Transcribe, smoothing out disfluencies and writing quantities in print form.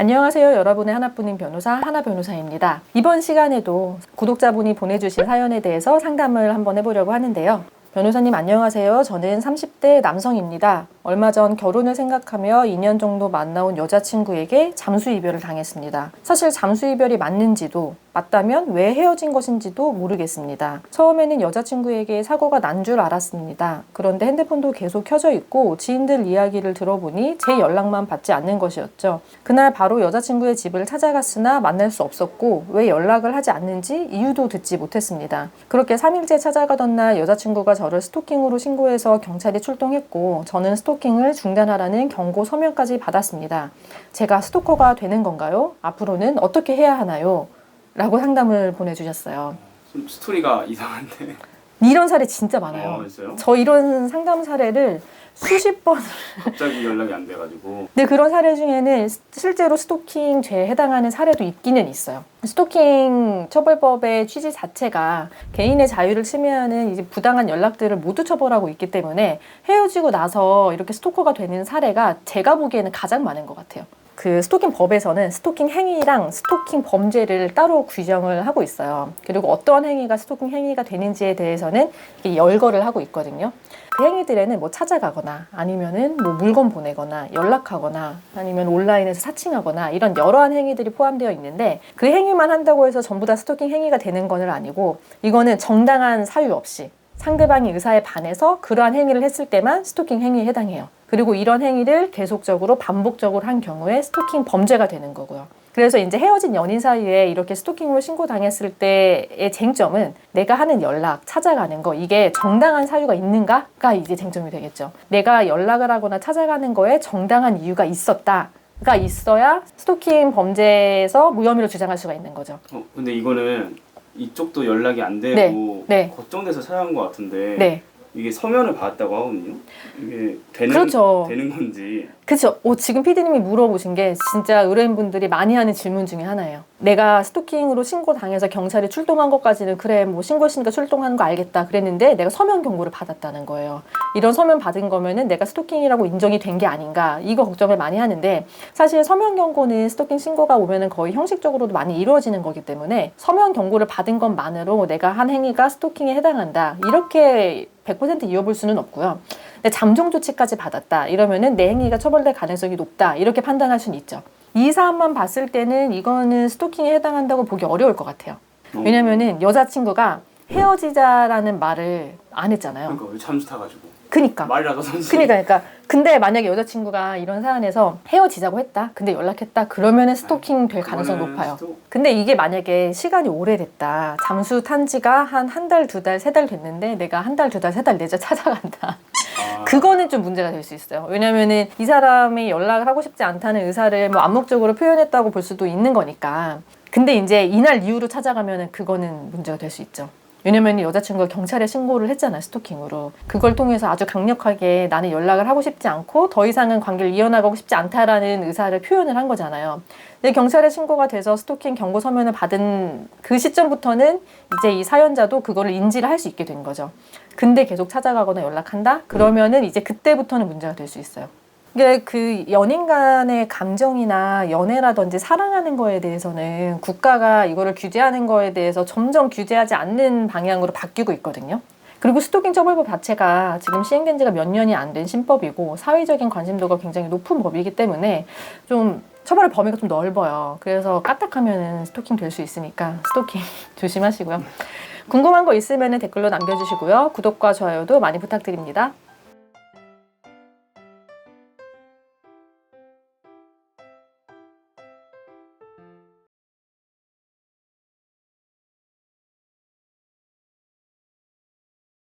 안녕하세요. 여러분의 하나뿐인 변호사 하나변호사입니다. 이번 시간에도 구독자분이 보내주신 사연에 대해서 상담을 한번 해보려고 하는데요. 변호사님 안녕하세요. 저는 30대 남성입니다. 얼마 전 결혼을 생각하며 2년 정도 만나온 여자친구에게 잠수이별을 당했습니다. 사실 잠수이별이 맞는지도 맞다면 왜 헤어진 것인지도 모르겠습니다. 처음에는 여자친구에게 사고가 난 줄 알았습니다. 그런데 핸드폰도 계속 켜져 있고 지인들 이야기를 들어보니 제 연락만 받지 않는 것이었죠. 그날 바로 여자친구의 집을 찾아갔으나 만날 수 없었고 왜 연락을 하지 않는지 이유도 듣지 못했습니다. 그렇게 3일째 찾아가던 날 여자친구가 저를 스토킹으로 신고해서 경찰이 출동했고 저는 스토킹을 중단하라는 경고 서면까지 받았습니다. 제가 스토커가 되는 건가요? 앞으로는 어떻게 해야 하나요? 라고 상담을 보내주셨어요. 좀 스토리가 이상한데. 이런 사례 진짜 많아요. 있어요? 저 이런 상담 사례를 수십 번 갑자기 연락이 안 돼가지고. 근데 그런 사례 중에는 실제로 스토킹 죄에 해당하는 사례도 있기는 있어요. 스토킹 처벌법의 취지 자체가 개인의 자유를 침해하는 이제 부당한 연락들을 모두 처벌하고 있기 때문에 헤어지고 나서 이렇게 스토커가 되는 사례가 제가 보기에는 가장 많은 것 같아요. 그 스토킹 법에서는 스토킹 행위랑 스토킹 범죄를 따로 규정을 하고 있어요. 그리고 어떠한 행위가 스토킹 행위가 되는지에 대해서는 열거를 하고 있거든요. 그 행위들에는 뭐 찾아가거나 아니면은 뭐 물건 보내거나 연락하거나 아니면 온라인에서 사칭하거나 이런 여러한 행위들이 포함되어 있는데 그 행위만 한다고 해서 전부 다 스토킹 행위가 되는 건 아니고 이거는 정당한 사유 없이 상대방의 의사에 반해서 그러한 행위를 했을 때만 스토킹 행위에 해당해요. 그리고 이런 행위를 계속적으로 반복적으로 한 경우에 스토킹 범죄가 되는 거고요. 그래서 이제 헤어진 연인 사이에 이렇게 스토킹으로 신고당했을 때의 쟁점은 내가 하는 연락, 찾아가는 거 이게 정당한 사유가 있는가가 이제 쟁점이 되겠죠. 내가 연락을 하거나 찾아가는 거에 정당한 이유가 있었다가 있어야 스토킹 범죄에서 무혐의로 주장할 수가 있는 거죠. 근데 이거는 이쪽도 연락이 안 되고 네. 걱정돼서 찾아간 것 같은데 네. 이게 서면을 받았다고 하거든요. 이게 되는 건지. 그렇죠. 지금 PD님이 물어보신 게 진짜 의뢰인분들이 많이 하는 질문 중에 하나예요. 내가 스토킹으로 신고당해서 경찰이 출동한 것까지는 그래 뭐 신고했으니까 출동하는 거 알겠다 그랬는데 내가 서면 경고를 받았다는 거예요. 이런 서면 받은 거면은 내가 스토킹이라고 인정이 된 게 아닌가 이거 걱정을 많이 하는데 사실 서면 경고는 스토킹 신고가 오면은 거의 형식적으로도 많이 이루어지는 거기 때문에 서면 경고를 받은 것만으로 내가 한 행위가 스토킹에 해당한다 이렇게 100% 이어볼 수는 없고요. 근데 잠정 조치까지 받았다 이러면은 내 행위가 처벌될 가능성이 높다 이렇게 판단할 수는 있죠. 이 사안만 봤을 때는 이거는 스토킹에 해당한다고 보기 어려울 것 같아요. 왜냐면은 여자친구가 헤어지자라는 말을 안 했잖아요. 그러니까 왜 잠수 타가지고. 그니까. 말이라도 선수. 그러니까. 근데 만약에 여자친구가 이런 사안에서 헤어지자고 했다. 근데 연락했다. 그러면은 스토킹 될 가능성이 높아요. 근데 이게 만약에 시간이 오래됐다. 잠수 탄 지가 한 달, 두 달, 세 달 됐는데 내가 한 달, 두 달, 세 달 내자 찾아간다. 그거는 좀 문제가 될 수 있어요. 왜냐면은 이 사람이 연락을 하고 싶지 않다는 의사를 뭐 암묵적으로 표현했다고 볼 수도 있는 거니까. 근데 이제 이날 이후로 찾아가면은 그거는 문제가 될 수 있죠. 왜냐면 여자친구가 경찰에 신고를 했잖아요. 스토킹으로. 그걸 통해서 아주 강력하게 나는 연락을 하고 싶지 않고 더 이상은 관계를 이어나가고 싶지 않다라는 의사를 표현을 한 거잖아요. 근데 경찰에 신고가 돼서 스토킹 경고 서면을 받은 그 시점부터는 이제 이 사연자도 그거를 인지를 할 수 있게 된 거죠. 근데 계속 찾아가거나 연락한다? 그러면은 이제 그때부터는 문제가 될 수 있어요. 이게 그 연인 간의 감정이나 연애라든지 사랑하는 거에 대해서는 국가가 이거를 규제하는 거에 대해서 점점 규제하지 않는 방향으로 바뀌고 있거든요. 그리고 스토킹 처벌법 자체가 지금 시행된 지가 몇 년이 안 된 신법이고 사회적인 관심도가 굉장히 높은 법이기 때문에 좀 처벌의 범위가 좀 넓어요. 그래서 까딱하면 스토킹 될 수 있으니까 스토킹 조심하시고요. 궁금한 거 있으면 댓글로 남겨주시고요. 구독과 좋아요도 많이 부탁드립니다.